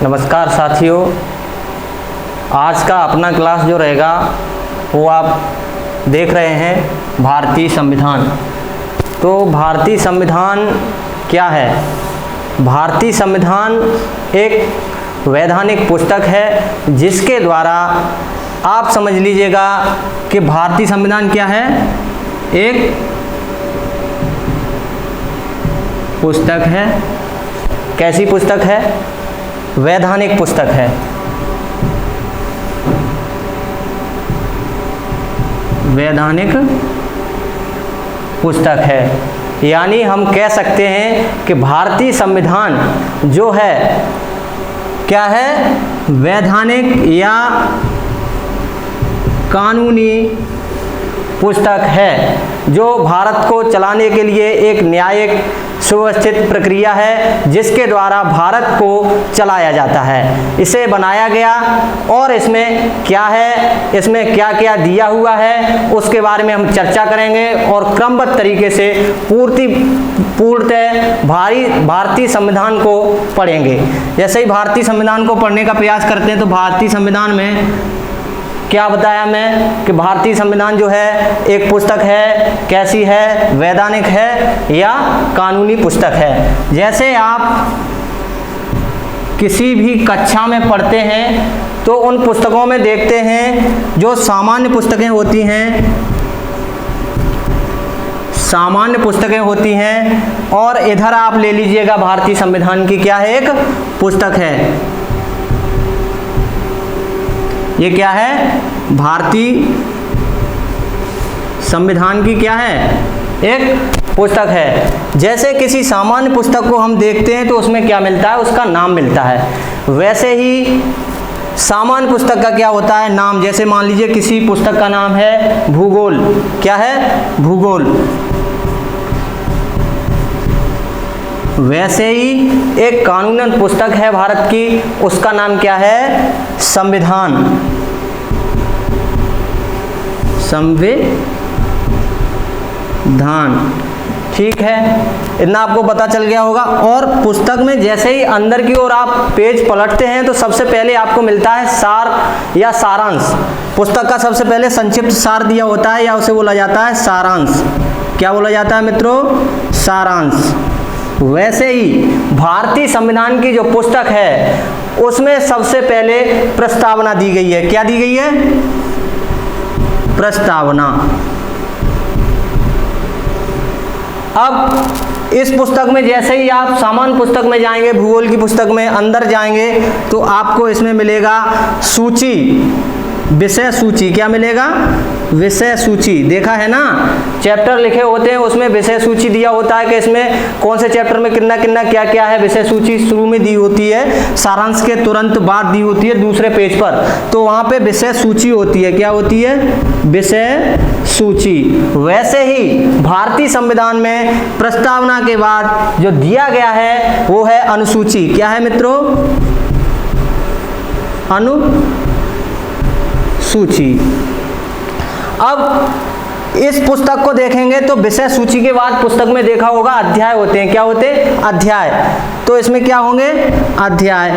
नमस्कार साथियों, आज का अपना क्लास जो रहेगा वो आप देख रहे हैं भारतीय संविधान। तो भारतीय संविधान क्या है? भारतीय संविधान एक वैधानिक पुस्तक है जिसके द्वारा आप समझ लीजिएगा कि भारतीय संविधान क्या है। एक पुस्तक है। कैसी पुस्तक है? वैधानिक पुस्तक है। वैधानिक पुस्तक है, यानी हम कह सकते हैं कि भारतीय संविधान जो है क्या है? वैधानिक या कानूनी पुस्तक है जो भारत को चलाने के लिए एक न्यायिक सुव्यवस्थित प्रक्रिया है जिसके द्वारा भारत को चलाया जाता है। इसे बनाया गया और इसमें क्या है, इसमें क्या क्या दिया हुआ है उसके बारे में हम चर्चा करेंगे और क्रमबद्ध तरीके से पूर्णतः भारतीय संविधान को पढ़ेंगे। जैसे ही भारतीय संविधान को पढ़ने का प्रयास करते हैं तो भारतीय संविधान में क्या बताया मैं कि भारतीय संविधान जो है एक पुस्तक है। कैसी है? वैधानिक है या कानूनी पुस्तक है। जैसे आप किसी भी कक्षा में पढ़ते हैं तो उन पुस्तकों में देखते हैं जो सामान्य पुस्तकें होती हैं, सामान्य पुस्तकें होती हैं, और इधर आप ले लीजिएगा भारतीय संविधान की क्या है? एक पुस्तक है। ये क्या है? भारतीय संविधान की क्या है? एक पुस्तक है। जैसे किसी सामान्य पुस्तक को हम देखते हैं तो उसमें क्या मिलता है? उसका नाम मिलता है। वैसे ही सामान्य पुस्तक का क्या होता है? नाम। जैसे मान लीजिए किसी पुस्तक का नाम है भूगोल। क्या है? भूगोल। वैसे ही एक कानूनन पुस्तक है भारत की, उसका नाम क्या है? संविधान। संविधान। ठीक है, इतना आपको पता चल गया होगा। और पुस्तक में जैसे ही अंदर की ओर आप पेज पलटते हैं तो सबसे पहले आपको मिलता है सार या सारांश। पुस्तक का सबसे पहले संक्षिप्त सार दिया होता है या उसे बोला जाता है सारांश। क्या बोला जाता है मित्रों? सारांश। वैसे ही भारतीय संविधान की जो पुस्तक है उसमें सबसे पहले प्रस्तावना दी गई है। क्या दी गई है? प्रस्तावना। अब इस पुस्तक में जैसे ही आप सामान्य पुस्तक में जाएंगे, भूगोल की पुस्तक में अंदर जाएंगे तो आपको इसमें मिलेगा सूची, विषय सूची। क्या मिलेगा? विषय सूची। देखा है ना, चैप्टर लिखे होते हैं उसमें विषय सूची दिया होता है कि इसमें कौन से चैप्टर में कितना कितना क्या क्या है। विषय सूची शुरू में दी होती है, सारांश के तुरंत बाद दी होती है दूसरे पेज पर, तो वहां पे विषय सूची होती है। क्या होती है? विषय सूची। वैसे ही भारतीय संविधान में प्रस्तावना के बाद जो दिया गया है वो है अनुसूची। क्या है मित्रों? सूची। अब इस पुस्तक को देखेंगे तो विषय सूची के बाद पुस्तक में देखा होगा अध्याय होते हैं। क्या होते हैं? अध्याय। तो इसमें क्या होंगे? अध्याय।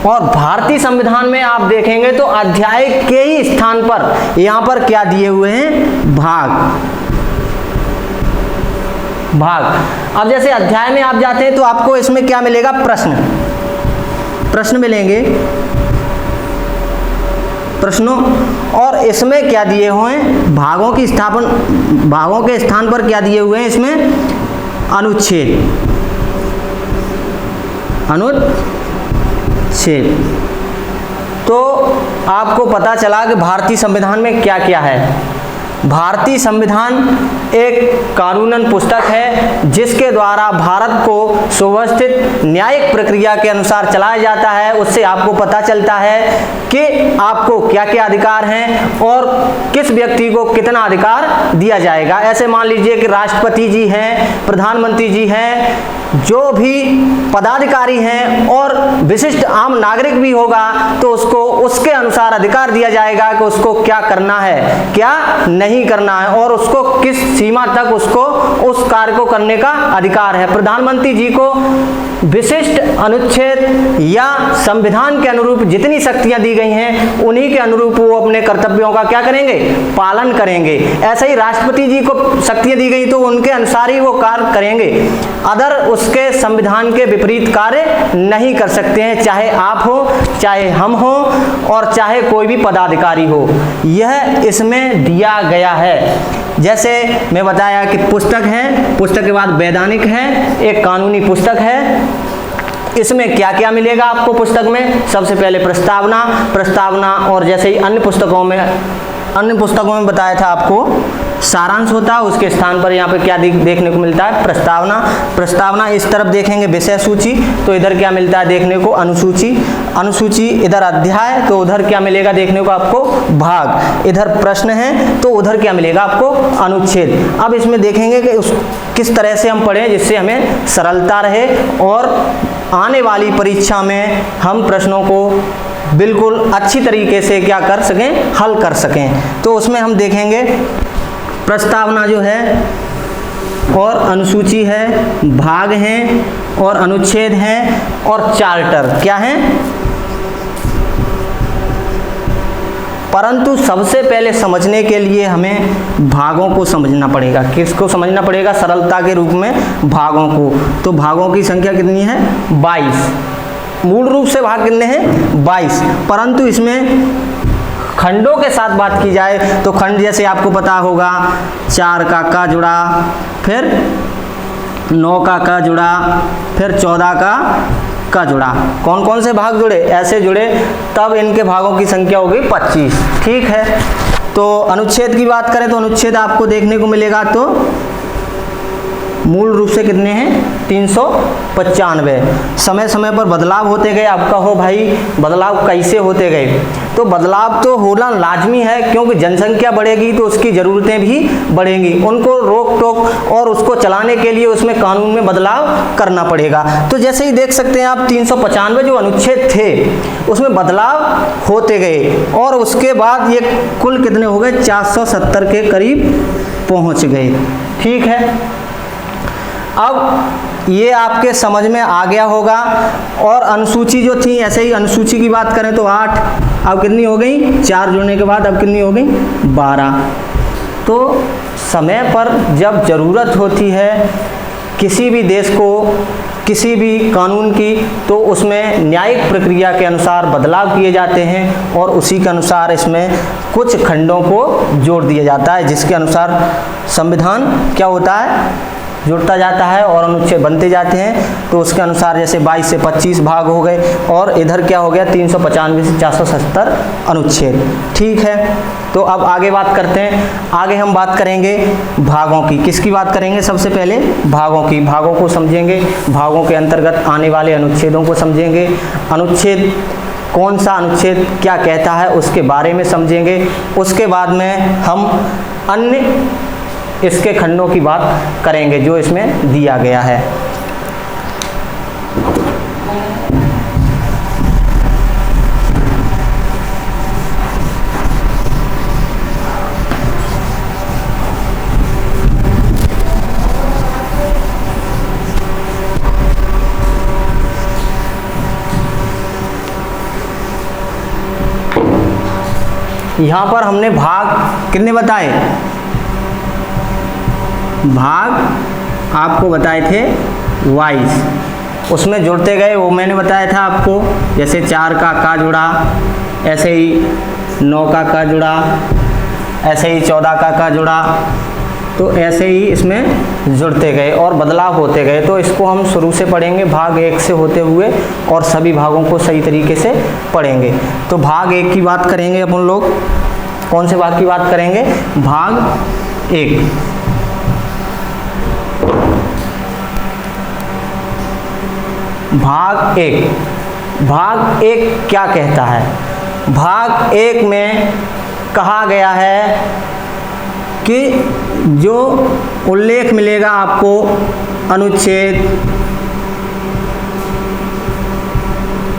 और भारतीय संविधान में आप देखेंगे तो अध्याय के ही स्थान पर यहां पर क्या दिए हुए हैं? भाग। अब जैसे अध्याय में आप जाते हैं तो आपको इसमें क्या मिलेगा? प्रश्न मिलेंगे, प्रश्नों। और इसमें क्या दिए हुए हैं? भागों के स्थान पर क्या दिए हुए हैं? इसमें अनुच्छेद। तो आपको पता चला कि भारतीय संविधान में क्या क्या है। भारतीय संविधान एक कानूनन पुस्तक है जिसके द्वारा भारत को सुव्यवस्थित न्यायिक प्रक्रिया के अनुसार चलाया जाता है। उससे आपको पता चलता है कि आपको क्या क्या अधिकार हैं और किस व्यक्ति को कितना अधिकार दिया जाएगा। ऐसे मान लीजिए कि राष्ट्रपति जी हैं, प्रधानमंत्री जी हैं, जो भी पदाधिकारी हैं और विशिष्ट आम नागरिक भी होगा तो उसको उसके अनुसार अधिकार दिया जाएगा कि उसको क्या करना है, क्या नहीं करना है, और उसको किस सीमा तक उसको उस कार्य को करने का अधिकार है। प्रधानमंत्री जी को विशिष्ट अनुच्छेद या संविधान के अनुरूप जितनी शक्तियां दी गई हैं उन्हीं के अनुरूप वो अपने कर्तव्यों का क्या करेंगे, पालन करेंगे। ऐसे ही राष्ट्रपति जी को शक्तियां दी गई तो उनके अनुसार ही वो कार्य करेंगे, अदर उसके संविधान के विपरीत कार्य नहीं कर सकते हैं, चाहे आप हो, चाहे हम हो, और चाहे कोई भी पदाधिकारी हो। यह इसमें दिया गया है। जैसे मैं बताया कि पुस्तक है, पुस्तक के बाद वैधानिक है, एक कानूनी पुस्तक है। इसमें क्या क्या मिलेगा आपको पुस्तक में? सबसे पहले प्रस्तावना, और जैसे ही अन्य पुस्तकों में बताया था आपको सारांश होता है, उसके स्थान पर यहाँ पे क्या देखने को मिलता है? प्रस्तावना इस तरफ देखेंगे विषय सूची, तो इधर क्या मिलता है देखने को? अनुसूची इधर अध्याय, तो उधर क्या मिलेगा देखने को आपको? भाग। इधर प्रश्न है तो उधर क्या मिलेगा आपको? अनुच्छेद। अब इसमें देखेंगे कि किस तरह से हम पढ़ें जिससे हमें सरलता रहे और आने वाली परीक्षा में हम प्रश्नों को बिल्कुल अच्छी तरीके से क्या कर सकें, हल कर सकें। तो उसमें हम देखेंगे प्रस्तावना जो है और अनुसूची है, भाग हैं और अनुच्छेद हैं और चार्टर क्या है। परंतु सबसे पहले समझने के लिए हमें भागों को समझना पड़ेगा। किसको समझना पड़ेगा? सरलता के रूप में भागों को। तो भागों की संख्या कितनी है? 22। मूल रूप से भाग कितने हैं? 22। परंतु इसमें खंडों के साथ बात की जाए तो खंड जैसे आपको पता होगा 4 का क जुड़ा, फिर 9 का क जुड़ा, फिर 14 का क जुड़ा। कौन कौन से भाग जुड़े? ऐसे जुड़े, तब इनके भागों की संख्या होगी 25। ठीक है। तो अनुच्छेद की बात करें तो अनुच्छेद आपको देखने को मिलेगा तो मूल रूप से कितने हैं? 395। समय समय पर बदलाव होते गए। आप कहो भाई बदलाव कैसे होते गए? तो बदलाव तो होना लाजमी है, क्योंकि जनसंख्या बढ़ेगी तो उसकी ज़रूरतें भी बढ़ेंगी, उनको रोक टोक और उसको चलाने के लिए उसमें कानून में बदलाव करना पड़ेगा। तो जैसे ही देख सकते हैं आप 395 जो अनुच्छेद थे उसमें बदलाव होते गए और उसके बाद ये कुल कितने हो गए? 470 के करीब पहुँच गए। ठीक है। अब ये आपके समझ में आ गया होगा। और अनुसूची जो थी, ऐसे ही अनुसूची की बात करें तो 8, अब कितनी हो गई? 4 जुड़ने के बाद अब कितनी हो गई? 12। तो समय पर जब ज़रूरत होती है किसी भी देश को, किसी भी कानून की, तो उसमें न्यायिक प्रक्रिया के अनुसार बदलाव किए जाते हैं और उसी के अनुसार इसमें कुछ खंडों को जोड़ दिया जाता है, जिसके अनुसार संविधान क्या होता है? जुड़ता जाता है और अनुच्छेद बनते जाते हैं। तो उसके अनुसार जैसे 22 से 25 भाग हो गए और इधर क्या हो गया? 395 से 470 अनुच्छेद। ठीक है। तो अब आगे बात करते हैं। आगे हम बात करेंगे भागों की। किसकी बात करेंगे? सबसे पहले भागों की। भागों को समझेंगे, भागों के अंतर्गत आने वाले अनुच्छेदों को समझेंगे। अनुच्छेद कौन सा अनुच्छेद क्या कहता है उसके बारे में समझेंगे। उसके बाद में हम अन्य इसके खंडों की बात करेंगे जो इसमें दिया गया है। यहाँ पर हमने भाग कितने बताए? भाग आपको बताए थे 22। उसमें जुड़ते गए, वो मैंने बताया था आपको। जैसे 4 का का जुड़ा, ऐसे ही 9 का का जुड़ा, ऐसे ही 14 का जुड़ा, तो ऐसे ही इसमें जुड़ते गए और बदलाव होते गए। तो इसको हम शुरू से पढ़ेंगे भाग 1 से होते हुए और सभी भागों को सही तरीके से पढ़ेंगे। तो भाग 1 की बात करेंगे अपन लोग। कौन से भाग की बात करेंगे? भाग 1। भाग 1। भाग 1 क्या कहता है? भाग 1 में कहा गया है कि जो उल्लेख मिलेगा आपको अनुच्छेद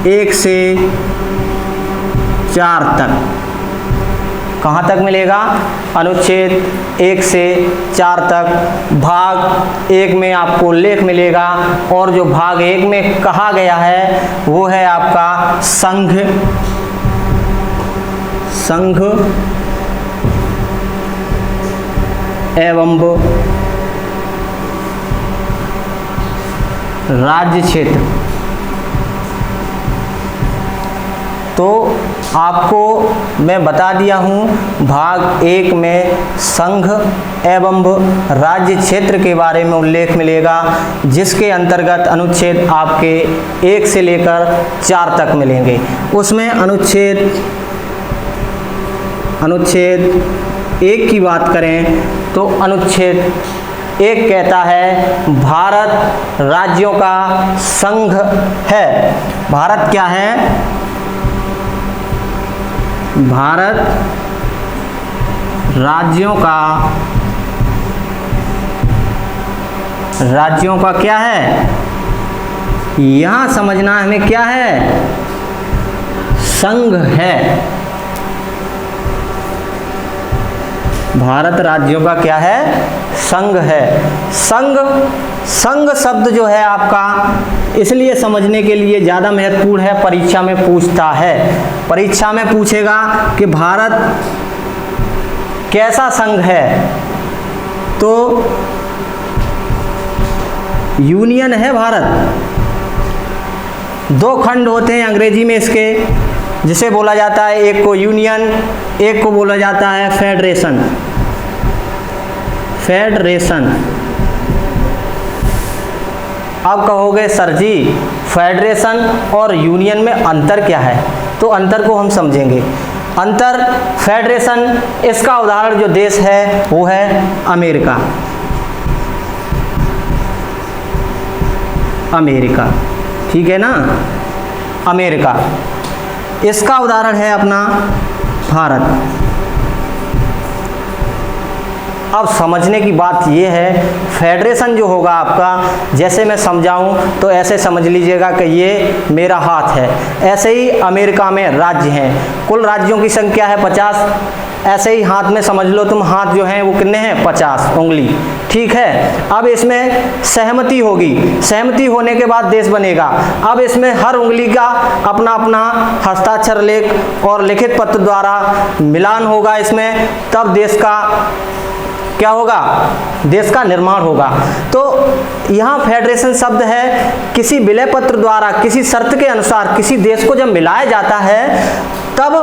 1 से 4 तक। कहाँ तक मिलेगा? अनुच्छेद 1 से 4 तक। भाग 1 में आपको उल्लेख मिलेगा और जो भाग 1 में कहा गया है वो है आपका संघ एवं राज्य क्षेत्र। तो आपको मैं बता दिया हूँ भाग 1 में संघ एवं राज्य क्षेत्र के बारे में उल्लेख मिलेगा, जिसके अंतर्गत अनुच्छेद आपके 1 से लेकर 4 तक मिलेंगे। उसमें अनुच्छेद 1 की बात करें तो अनुच्छेद 1 कहता है भारत राज्यों का संघ है। भारत क्या है? भारत राज्यों का क्या है? यहां समझना हमें क्या है? संघ है। भारत राज्यों का क्या है? संघ है। संघ शब्द जो है आपका इसलिए समझने के लिए ज़्यादा महत्वपूर्ण है, परीक्षा में पूछता है। परीक्षा में पूछेगा कि भारत कैसा संघ है, तो यूनियन है भारत। 2 खंड होते हैं अंग्रेजी में इसके, जिसे बोला जाता है एक को यूनियन, एक को बोला जाता है फेडरेशन। अब कहोगे सर जी फेडरेशन और यूनियन में अंतर क्या है? तो अंतर को हम समझेंगे। अंतर, फेडरेशन, इसका उदाहरण जो देश है वो है अमेरिका। ठीक है ना? अमेरिका। इसका उदाहरण है अपना भारत। अब समझने की बात यह है, फेडरेशन जो होगा आपका, जैसे मैं समझाऊं तो ऐसे समझ लीजिएगा कि ये मेरा हाथ है। ऐसे ही अमेरिका में राज्य हैं, कुल राज्यों की संख्या है 50। ऐसे ही हाथ में समझ लो तुम, हाथ जो हैं वो कितने हैं? 50 उंगली। ठीक है। अब इसमें सहमति होगी, सहमति होने के बाद देश बनेगा। अब इसमें हर उंगली का अपना अपना हस्ताक्षर लेख और लिखित पत्र द्वारा मिलान होगा इसमें, तब देश का क्या होगा? देश का निर्माण होगा। तो यहाँ फेडरेशन शब्द है, किसी विलय पत्र द्वारा किसी शर्त के अनुसार किसी देश को जब मिलाया जाता है तब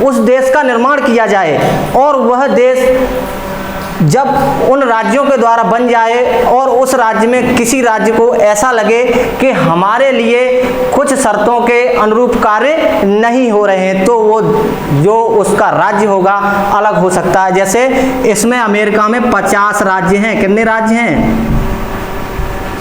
उस देश का निर्माण किया जाए, और वह देश जब उन राज्यों के द्वारा बन जाए और उस राज्य में किसी राज्य को ऐसा लगे कि हमारे लिए कुछ शर्तों के अनुरूप कार्य नहीं हो रहे हैं, तो वो जो उसका राज्य होगा अलग हो सकता है। जैसे इसमें अमेरिका में 50 राज्य हैं। कितने राज्य हैं?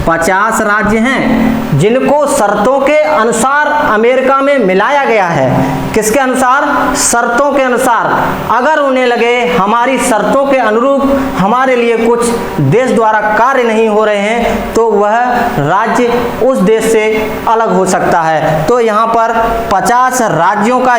50 राज्य हैं, जिनको शर्तों के अनुसार अमेरिका में मिलाया गया है। किसके अनुसार? शर्तों के अनुसार। अगर उन्हें लगे हमारी शर्तों के अनुरूप हमारे लिए कुछ देश द्वारा कार्य नहीं हो रहे हैं, तो वह राज्य उस देश से अलग हो सकता है। तो यहाँ पर 50 राज्यों का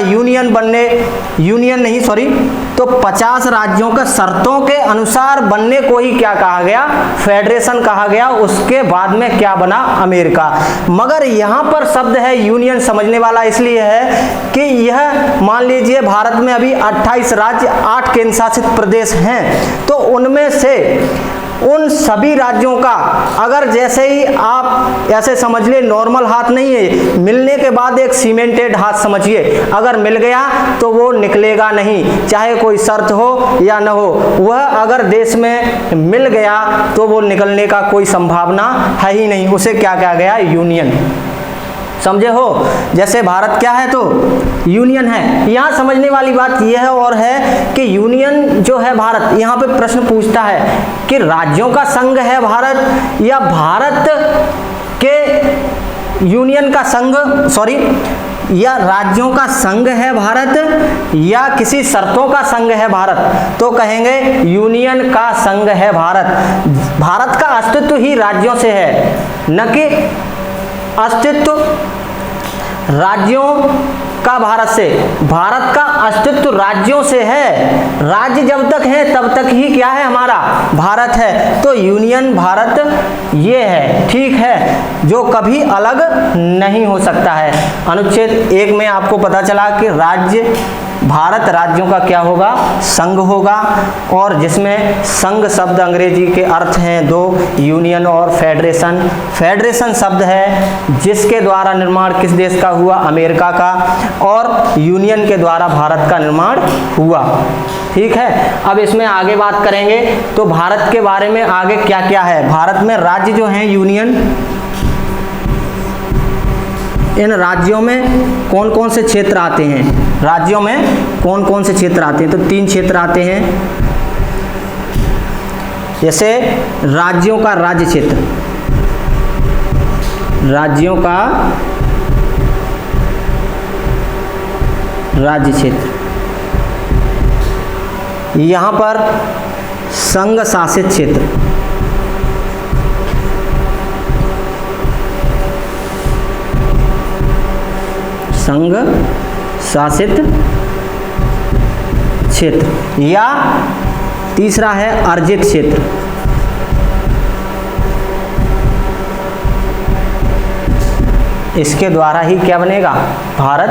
तो 50 राज्यों के शर्तों के अनुसार बनने को ही क्या कहा गया? फेडरेशन कहा गया। उसके बाद में क्या बना? अमेरिका। मगर यहाँ पर शब्द है यूनियन समझने वाला इसलिए है कि यह मान लीजिए भारत में अभी 28 राज्य 8 केंद्र शासित प्रदेश हैं, तो उनमें से उन सभी राज्यों का अगर जैसे ही आप ऐसे समझ ले, नॉर्मल हाथ नहीं है, मिलने के बाद एक सीमेंटेड हाथ समझिए, अगर मिल गया तो वो निकलेगा नहीं, चाहे कोई शर्त हो या न हो। वह अगर देश में मिल गया तो वो निकलने का कोई संभावना है ही नहीं। उसे क्या कहा गया? यूनियन। समझे हो? जैसे भारत क्या है? तो यूनियन है। यहाँ समझने वाली बात यह है और है कि यूनियन जो है भारत, यहाँ पे प्रश्न पूछता है कि राज्यों का संघ है भारत, या भारत के यूनियन का संघ, या राज्यों का संघ है भारत, या किसी शर्तों का संघ है भारत। तो कहेंगे यूनियन का संघ है भारत। भारत का अस्तित्व ही राज्यों से है, न कि अस्तित्व राज्यों का भारत से, भारत का अस्तित्व राज्यों से है। राज्य जब तक है तब तक ही क्या है, हमारा भारत है। तो यूनियन भारत ये है, ठीक है, जो कभी अलग नहीं हो सकता है। अनुच्छेद 1 में आपको पता चला कि राज्य, भारत राज्यों का क्या होगा, संघ होगा, और जिसमें संघ शब्द अंग्रेजी के अर्थ हैं दो, यूनियन और फेडरेशन। फेडरेशन शब्द है जिसके द्वारा निर्माण किस देश का हुआ, अमेरिका का, और यूनियन के द्वारा भारत का निर्माण हुआ। ठीक है, अब इसमें आगे बात करेंगे तो भारत के बारे में आगे क्या क्या है। भारत में राज्य जो हैं यूनियन, इन राज्यों में कौन कौन से क्षेत्र आते हैं, राज्यों में कौन कौन से क्षेत्र आते हैं, तो 3 क्षेत्र आते हैं। जैसे राज्यों का राज्य क्षेत्र, राज्यों का राज्य क्षेत्र, यहां पर संघ शासित क्षेत्र, संघ शासित क्षेत्र, या तीसरा है अर्जित क्षेत्र। इसके द्वारा ही क्या बनेगा, भारत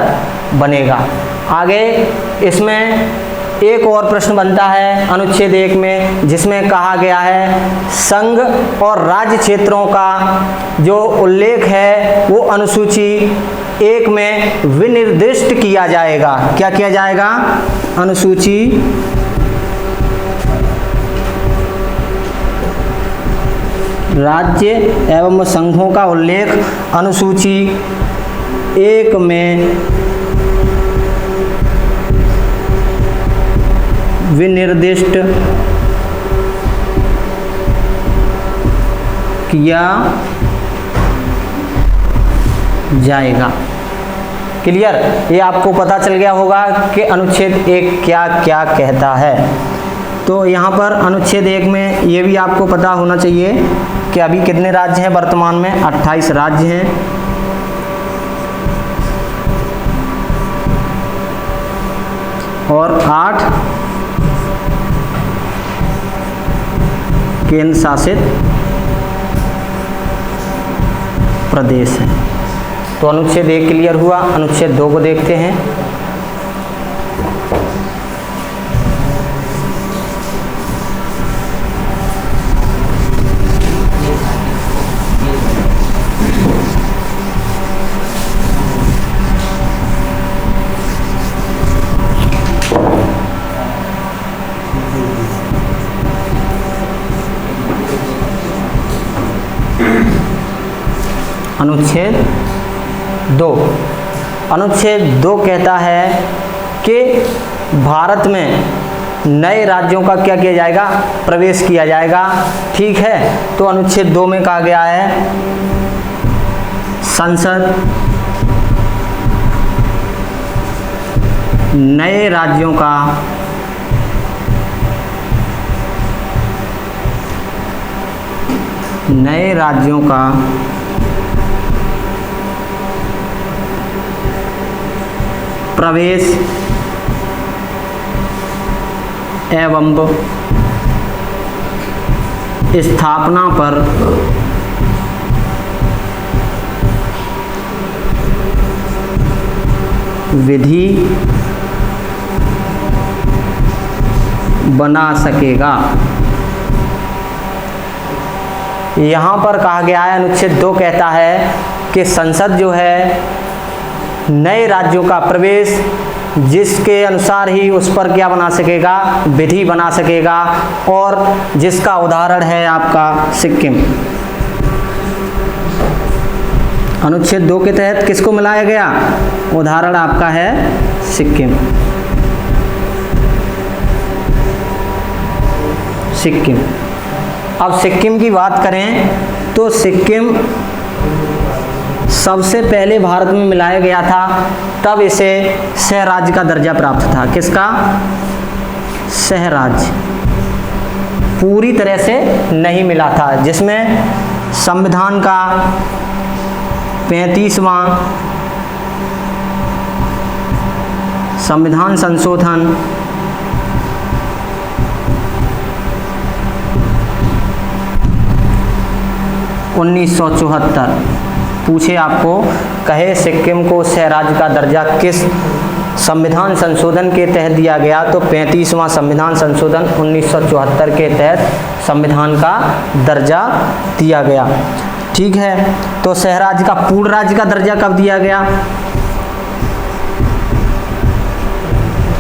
बनेगा। आगे इसमें एक और प्रश्न बनता है अनुच्छेद 1 में, जिसमें कहा गया है संघ और राज्य क्षेत्रों का जो उल्लेख है वो अनुसूची 1 में विनिर्दिष्ट किया जाएगा। क्या किया जाएगा, अनुसूची राज्य एवं संघों का उल्लेख अनुसूची 1 में विनिर्दिष्ट किया जाएगा। क्लियर, ये आपको पता चल गया होगा कि अनुच्छेद 1 क्या क्या कहता है। तो यहाँ पर अनुच्छेद 1 में ये भी आपको पता होना चाहिए कि अभी कितने राज्य हैं, वर्तमान में 28 राज्य हैं। और 8 केंद्र शासित प्रदेश हैं। तो अनुच्छेद 1 क्लियर हुआ। अनुच्छेद 2 को देखते हैं। अनुच्छेद 2, अनुच्छेद 2 कहता है कि भारत में नए राज्यों का क्या किया जाएगा, प्रवेश किया जाएगा। ठीक है, तो अनुच्छेद 2 में कहा गया है संसद नए राज्यों का प्रवेश एवं स्थापना पर विधि बना सकेगा। यहाँ पर कहा गया है, अनुच्छेद 2 कहता है कि संसद जो है नए राज्यों का प्रवेश, जिसके अनुसार ही उस पर क्या बना सकेगा, विधि बना सकेगा, और जिसका उदाहरण है आपका सिक्किम। अनुच्छेद 2 के तहत किसको मिलाया गया, उदाहरण आपका है सिक्किम। सिक्किम, अब सिक्किम की बात करें तो सिक्किम सबसे पहले भारत में मिलाया गया था, तब इसे सह राज्य का दर्जा प्राप्त था। किसका, सह राज्य। पूरी तरह से नहीं मिला था, जिसमें संविधान का 35वां संविधान संशोधन 1974। पूछे आपको, कहे सिक्किम को सह राज्य का दर्जा किस संविधान संशोधन के तहत दिया गया, तो 35वां संविधान संशोधन 1974 के तहत संविधान का दर्जा दिया गया। ठीक है, तो सह राज्य का पूर्ण राज्य का दर्जा कब दिया गया?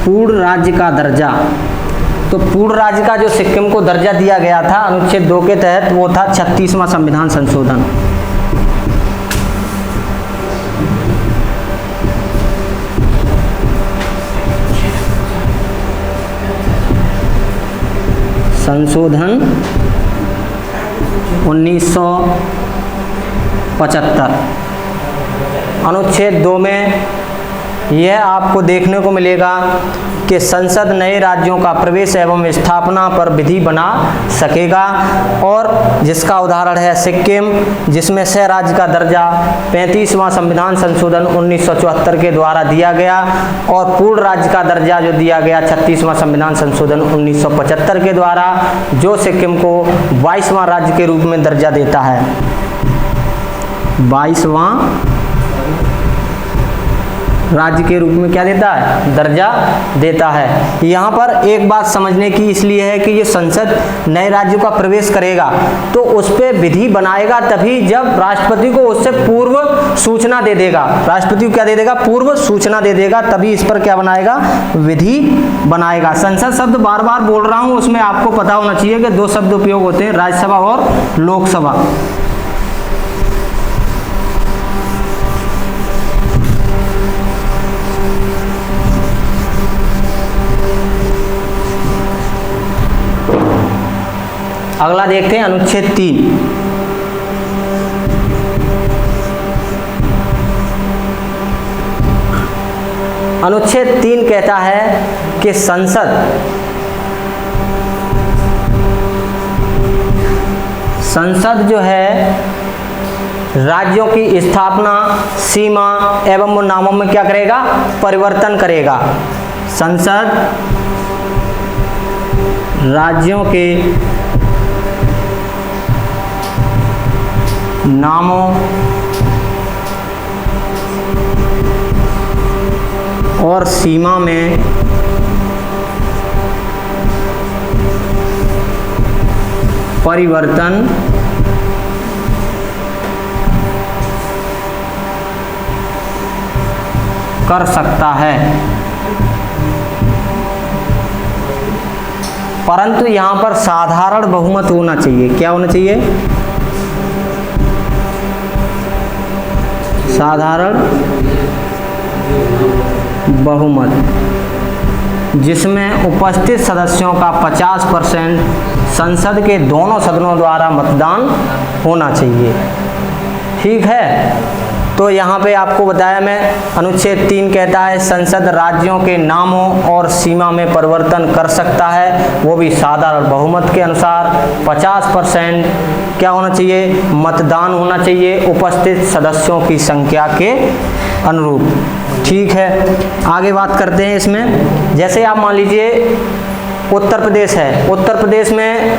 पूर्ण राज्य का दर्जा, तो पूर्ण राज्य का जो सिक्किम को दर्जा दिया गया था अनुच्छेद 2 के तहत, वो था 36वां संविधान संशोधन। संशोधन 1975। अनुच्छेद 2 में यह आपको देखने को मिलेगा कि संसद नए राज्यों का प्रवेश एवं स्थापना पर विधि बना सकेगा, और जिसका उदाहरण है सिक्किम, जिसमें सह राज्य का दर्जा 35वां संविधान संशोधन 1974 के द्वारा दिया गया, और पूर्ण राज्य का दर्जा जो दिया गया 36वां संविधान संशोधन 1975 के द्वारा, जो सिक्किम को 22वां राज्य के रूप में दर्जा देता है। 22वां राज्य के रूप में क्या देता है? दर्जा देता है। यहाँ पर एक बात समझने की इसलिए है कि ये संसद नए राज्यों का प्रवेश करेगा तो उस पर विधि बनाएगा तभी जब राष्ट्रपति को उससे पूर्व सूचना दे देगा। राष्ट्रपति को क्या दे देगा? पूर्व सूचना दे देगा, तभी इस पर क्या बनाएगा? विधि बनाएगा। संसद शब्द बार बार बोल रहा हूँ, उसमें आपको पता होना चाहिए कि 2 शब्द उपयोग होते हैं, राज्यसभा और लोकसभा। अगला देखते हैं अनुच्छेद 3। अनुच्छेद 3 कहता है कि संसद जो है राज्यों की स्थापना, सीमा एवं नामों में क्या करेगा? परिवर्तन करेगा। संसद राज्यों के नामों और सीमा में परिवर्तन कर सकता है, परंतु यहां पर साधारण बहुमत होना चाहिए। क्या होना चाहिए? साधारण बहुमत, जिसमें उपस्थित सदस्यों का 50% संसद के दोनों सदनों द्वारा मतदान होना चाहिए। ठीक है, तो यहाँ पे आपको बताया मैं, अनुच्छेद 3 कहता है संसद राज्यों के नामों और सीमा में परिवर्तन कर सकता है, वो भी साधारण बहुमत के अनुसार। 50% क्या होना चाहिए? मतदान होना चाहिए उपस्थित सदस्यों की संख्या के अनुरूप। ठीक है, आगे बात करते हैं इसमें। जैसे आप मान लीजिए उत्तर प्रदेश है, उत्तर प्रदेश में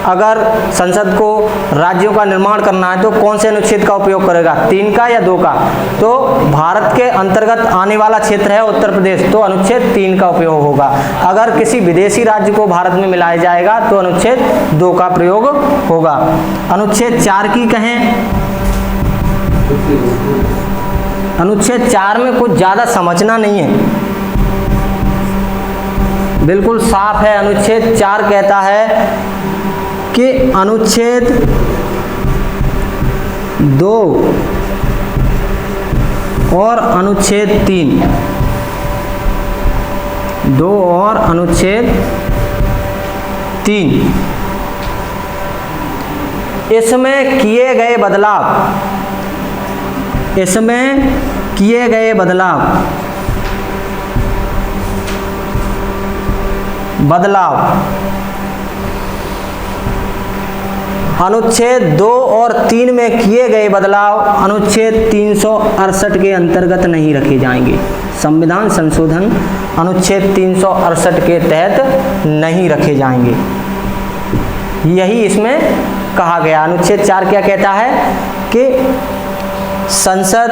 अगर संसद को राज्यों का निर्माण करना है तो कौन से अनुच्छेद का उपयोग करेगा? 3 का या 2 का? तो भारत के अंतर्गत आने वाला क्षेत्र है उत्तर प्रदेश, तो अनुच्छेद 3 का उपयोग होगा। अगर किसी विदेशी राज्य को भारत में मिलाया जाएगा तो अनुच्छेद 2 का प्रयोग होगा। अनुच्छेद 4 की कहें, अनुच्छेद 4 में कुछ ज्यादा समझना नहीं है, बिल्कुल साफ है। अनुच्छेद 4 कहता है कि अनुच्छेद 2 और अनुच्छेद 3, 2 और अनुच्छेद 3, इसमें किए गए बदलाव अनुच्छेद 2 और 3 में किए गए बदलाव अनुच्छेद 368 के अंतर्गत नहीं रखे जाएंगे। संविधान संशोधन अनुच्छेद 368 के तहत नहीं रखे जाएंगे, यही इसमें कहा गया। अनुच्छेद 4 क्या कहता है कि संसद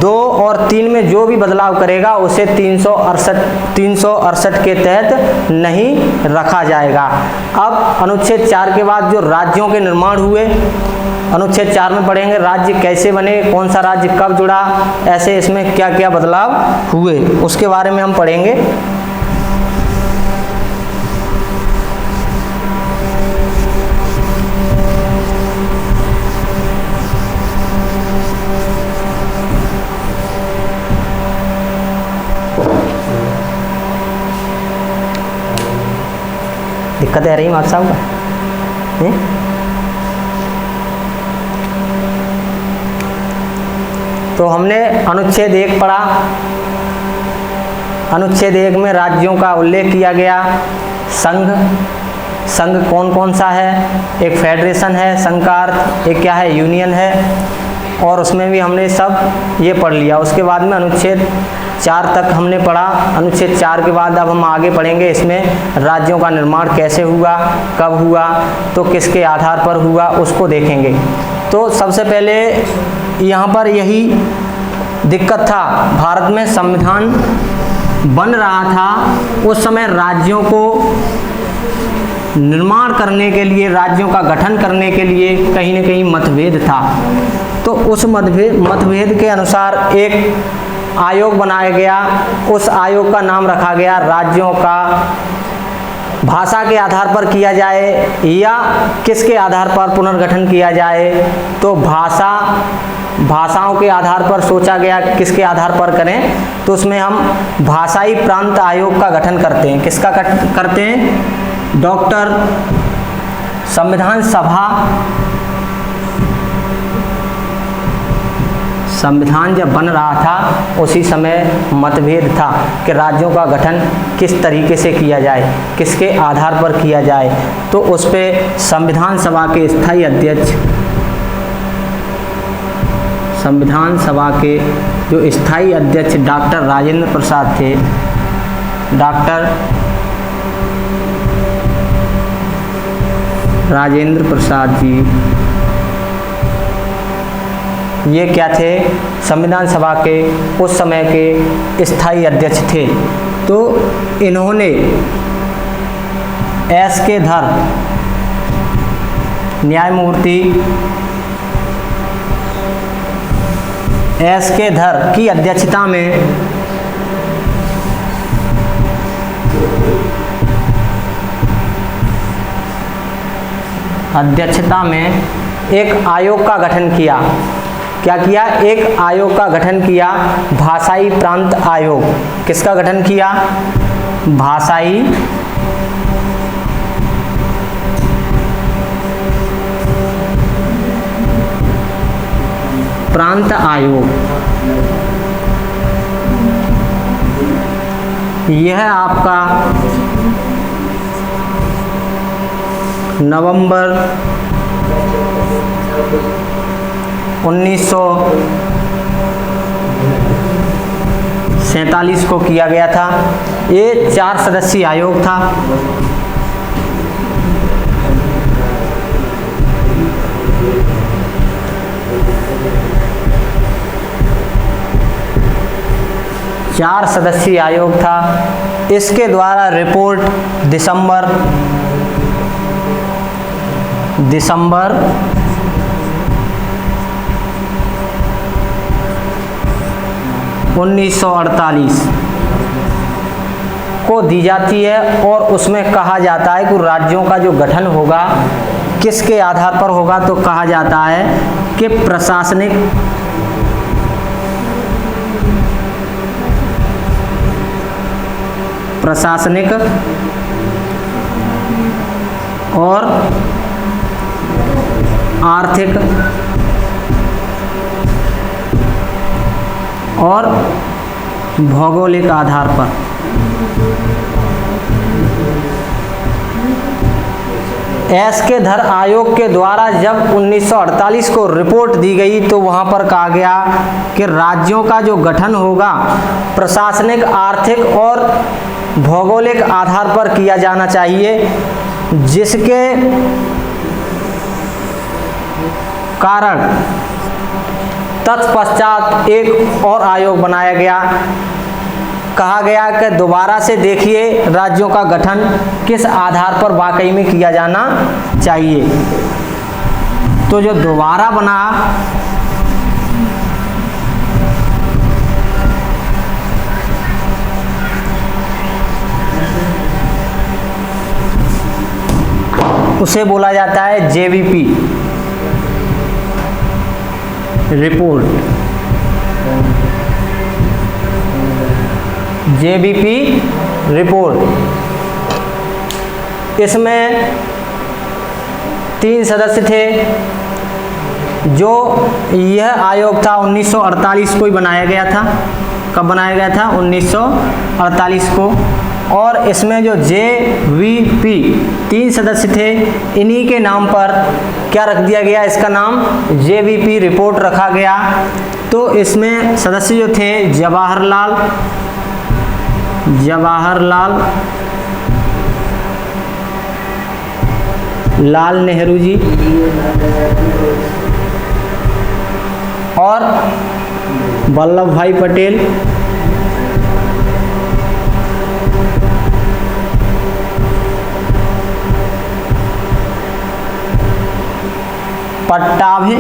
2 और 3 में जो भी बदलाव करेगा उसे 368 के तहत नहीं रखा जाएगा। अब अनुच्छेद 4 के बाद जो राज्यों के निर्माण हुए, अनुच्छेद 4 में पढ़ेंगे राज्य कैसे बने, कौन सा राज्य कब जुड़ा, ऐसे इसमें क्या क्या बदलाव हुए उसके बारे में हम पढ़ेंगे। दिक्कत आ रही है मार्क्स साहब का? तो हमने अनुच्छेद 1 पढ़ा। अनुच्छेद 1 में राज्यों का उल्लेख किया गया। संघ कौन कौन सा है, एक फेडरेशन है संघ का अर्थ, एक क्या है यूनियन है, और उसमें भी हमने सब ये पढ़ लिया। उसके बाद में अनुच्छेद 4 तक हमने पढ़ा। अनुच्छेद 4 के बाद अब हम आगे पढ़ेंगे इसमें राज्यों का निर्माण कैसे हुआ, कब हुआ, तो किसके आधार पर हुआ उसको देखेंगे। तो सबसे पहले यहाँ पर यही दिक्कत था, भारत में संविधान बन रहा था उस समय राज्यों को निर्माण करने के लिए, राज्यों का गठन करने के लिए कहीं न कहीं मतभेद था। तो उस मतभेद के अनुसार एक आयोग बनाया गया। उस आयोग का नाम रखा गया राज्यों का भाषा के आधार पर किया जाए या किसके आधार पर पुनर्गठन किया जाए, तो भाषाओं के आधार पर सोचा गया किसके आधार पर करें, तो उसमें हम भाषाई प्रांत आयोग का गठन करते हैं। किसका करते हैं? डॉक्टर संविधान जब बन रहा था उसी समय मतभेद था कि राज्यों का गठन किस तरीके से किया जाए, किसके आधार पर किया जाए। तो उस पे संविधान सभा के स्थायी अध्यक्ष, संविधान सभा के जो स्थायी अध्यक्ष डॉक्टर राजेंद्र प्रसाद थे, डॉक्टर राजेंद्र प्रसाद जी, ये क्या थे? संविधान सभा के उस समय के स्थायी अध्यक्ष थे। तो इन्होंने एस के धर, न्यायमूर्ति एस के धर की अध्यक्षता में एक आयोग का गठन किया। क्या किया? एक आयोग का गठन किया, भाषाई प्रांत आयोग। किसका गठन किया? भाषाई प्रांत आयोग। यह आपका नवंबर 1947 को किया गया था। ये 4 सदस्यीय आयोग था। चार सदस्यीय आयोग था। इसके द्वारा रिपोर्ट दिसंबर 1948 को दी जाती है और उसमें कहा जाता है कि राज्यों का जो गठन होगा किसके आधार पर होगा, तो कहा जाता है कि प्रशासनिक और आर्थिक और भौगोलिक आधार पर एस के धर आयोग के द्वारा जब 1948 को रिपोर्ट दी गई तो वहाँ पर कहा गया कि राज्यों का जो गठन होगा प्रशासनिक, आर्थिक और भौगोलिक आधार पर किया जाना चाहिए, जिसके कारण तत्पश्चात एक और आयोग बनाया गया। कहा गया कि दोबारा से देखिए राज्यों का गठन किस आधार पर वाकई में किया जाना चाहिए। तो जो दोबारा बना उसे बोला जाता है जेवीपी रिपोर्ट। JBP report. इसमें 3 सदस्य थे। जो यह आयोग था 1948 को ही बनाया गया था। कब बनाया गया था? 1948 को। और इसमें जो जेवीपी 3 सदस्य थे, इन्हीं के नाम पर क्या रख दिया गया? इसका नाम जेवीपी रिपोर्ट रखा गया। तो इसमें सदस्य जो थे जवाहरलाल नेहरू जी और वल्लभ भाई पटेल, पट्टाभि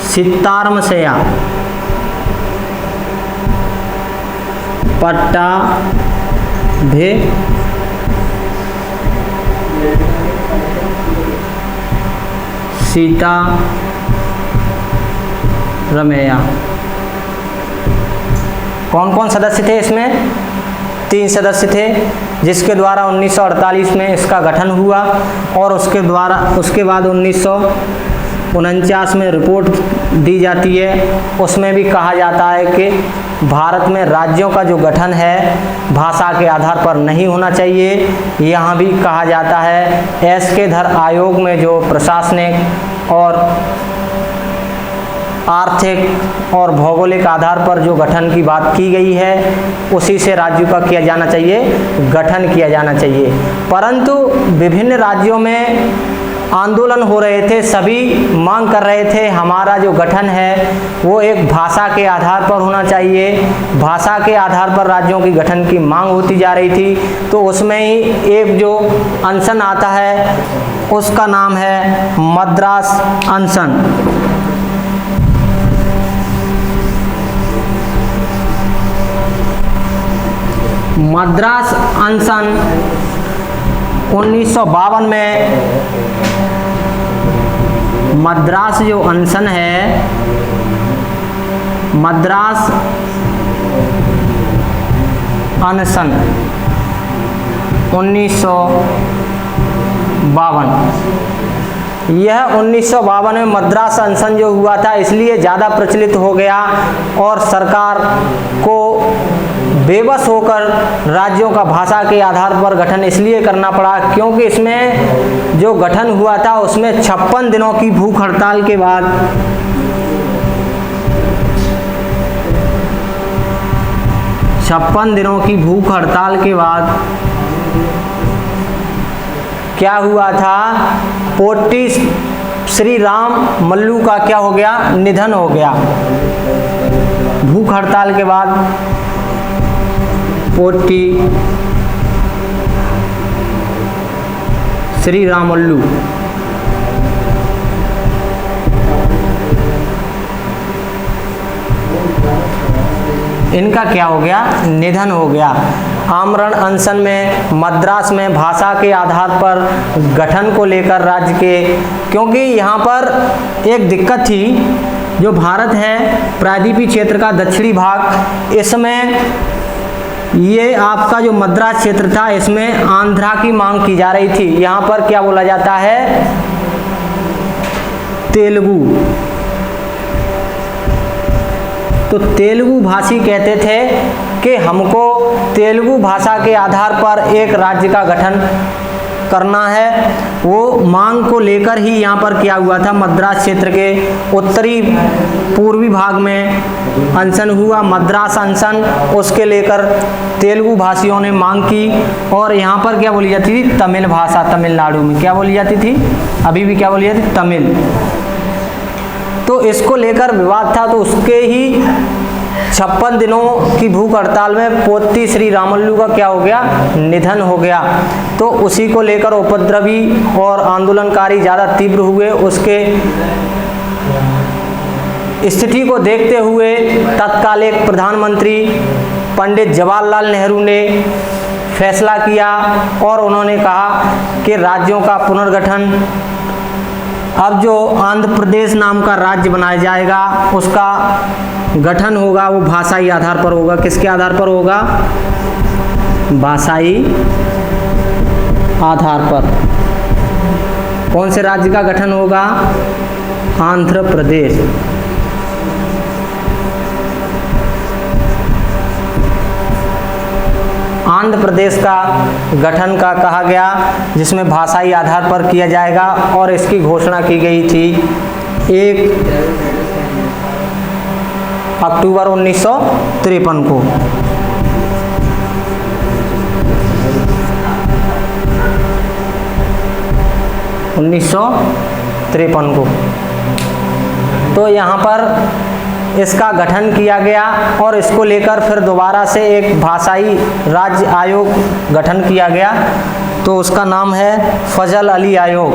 सीतारामैया, पट्टाभि सीतारामैया। कौन कौन सदस्य थे इसमें? 3 सदस्य थे, जिसके द्वारा 1948 में इसका गठन हुआ और उसके बाद 1949 में रिपोर्ट दी जाती है। उसमें भी कहा जाता है कि भारत में राज्यों का जो गठन है भाषा के आधार पर नहीं होना चाहिए। यहाँ भी कहा जाता है एस के धर आयोग में जो प्रशासनिक और आर्थिक और भौगोलिक आधार पर जो गठन की बात की गई है उसी से राज्यों का किया जाना चाहिए, गठन किया जाना चाहिए। परंतु विभिन्न राज्यों में आंदोलन हो रहे थे, सभी मांग कर रहे थे हमारा जो गठन है वो एक भाषा के आधार पर होना चाहिए। भाषा के आधार पर राज्यों की गठन की मांग होती जा रही थी। तो उसमें ही एक जो अनशन आता है उसका नाम है मद्रास अनशन। मद्रास अनशन 1952 में मद्रास जो अनशन है, मद्रास अनशन 1952, यह 1952 में मद्रास अनशन जो हुआ था इसलिए ज़्यादा प्रचलित हो गया और सरकार को बेबस होकर राज्यों का भाषा के आधार पर गठन इसलिए करना पड़ा क्योंकि इसमें जो गठन हुआ था उसमें 56 दिनों की भूख हड़ताल के बाद 56 दिनों की भूख हड़ताल के बाद क्या हुआ था? पोटी श्री राम मल्लू का क्या हो गया? निधन हो गया। भूख हड़ताल के बाद पोटी श्री राम मल्लू इनका क्या हो गया? निधन हो गया। आमरण अनशन में मद्रास में भाषा के आधार पर गठन को लेकर राज्य के, क्योंकि यहाँ पर एक दिक्कत थी, जो भारत है प्रायद्वीपीय क्षेत्र का दक्षिणी भाग, इसमें ये आपका जो मद्रास क्षेत्र था इसमें आंध्रा की मांग की जा रही थी। यहाँ पर क्या बोला जाता है? तेलुगु। तो तेलुगु भाषी कहते थे कि हमको तेलुगु भाषा के आधार पर एक राज्य का गठन करना है, वो मांग को लेकर ही यहाँ पर किया हुआ था। मद्रास क्षेत्र के उत्तरी पूर्वी भाग में अनशन हुआ, मद्रास अनशन, उसके लेकर तेलुगु भाषियों ने मांग की। और यहाँ पर क्या बोली जाती थी? तमिल भाषा। तमिलनाडु में क्या बोली जाती थी? अभी भी क्या बोली जाती? तमिल। तो इसको लेकर विवाद था, तो उसके ही 56 दिनों की भूख हड़ताल में पोत्ती श्री रामुलु का क्या हो गया? निधन हो गया। तो उसी को लेकर उपद्रवी और आंदोलनकारी ज़्यादा तीव्र हुए। उसके स्थिति को देखते हुए तत्कालीन प्रधानमंत्री पंडित जवाहरलाल नेहरू ने फैसला किया और उन्होंने कहा कि राज्यों का पुनर्गठन, अब जो आंध्र प्रदेश नाम का राज्य बनाया जाएगा उसका गठन होगा, वो भाषाई आधार पर होगा। किसके आधार पर होगा? भाषाई आधार पर। कौन से राज्य का गठन होगा? आंध्र प्रदेश। आंध्र प्रदेश का गठन का कहा गया, जिसमें भाषाई आधार पर किया जाएगा, और इसकी घोषणा की गई थी 1 अक्टूबर 1953 को। तो यहाँ पर इसका गठन किया गया और इसको लेकर फिर दोबारा से एक भाषाई राज्य आयोग गठन किया गया, तो उसका नाम है फजल अली आयोग।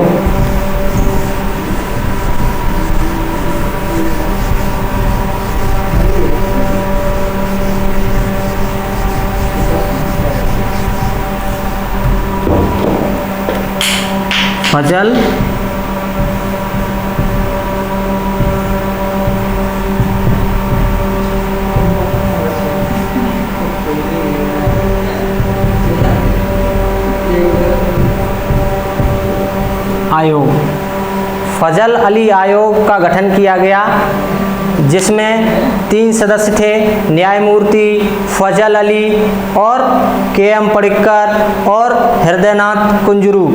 फजल आयोग, फजल अली आयोग का गठन किया गया, जिसमें 3 सदस्य थे, न्यायमूर्ति फजल अली और के.एम. पडिक्कर और हृदयनाथ कुंजरू।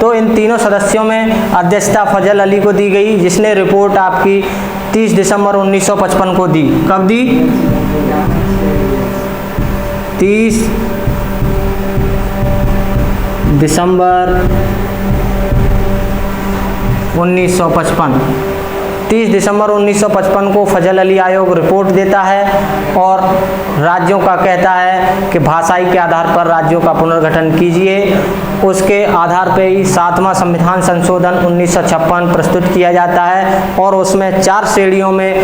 तो इन तीनों सदस्यों में अध्यक्षता फजल अली को दी गई, जिसने रिपोर्ट आपकी 30 दिसंबर 1955 को दी। कब दी? 30 दिसंबर 1955। 30 दिसंबर 1955 को फजल अली आयोग रिपोर्ट देता है और राज्यों का कहता है कि भाषाई के आधार पर राज्यों का पुनर्गठन कीजिए। उसके आधार पर ही 7वां संविधान संशोधन 1956 प्रस्तुत किया जाता है और उसमें 4 श्रेणियों में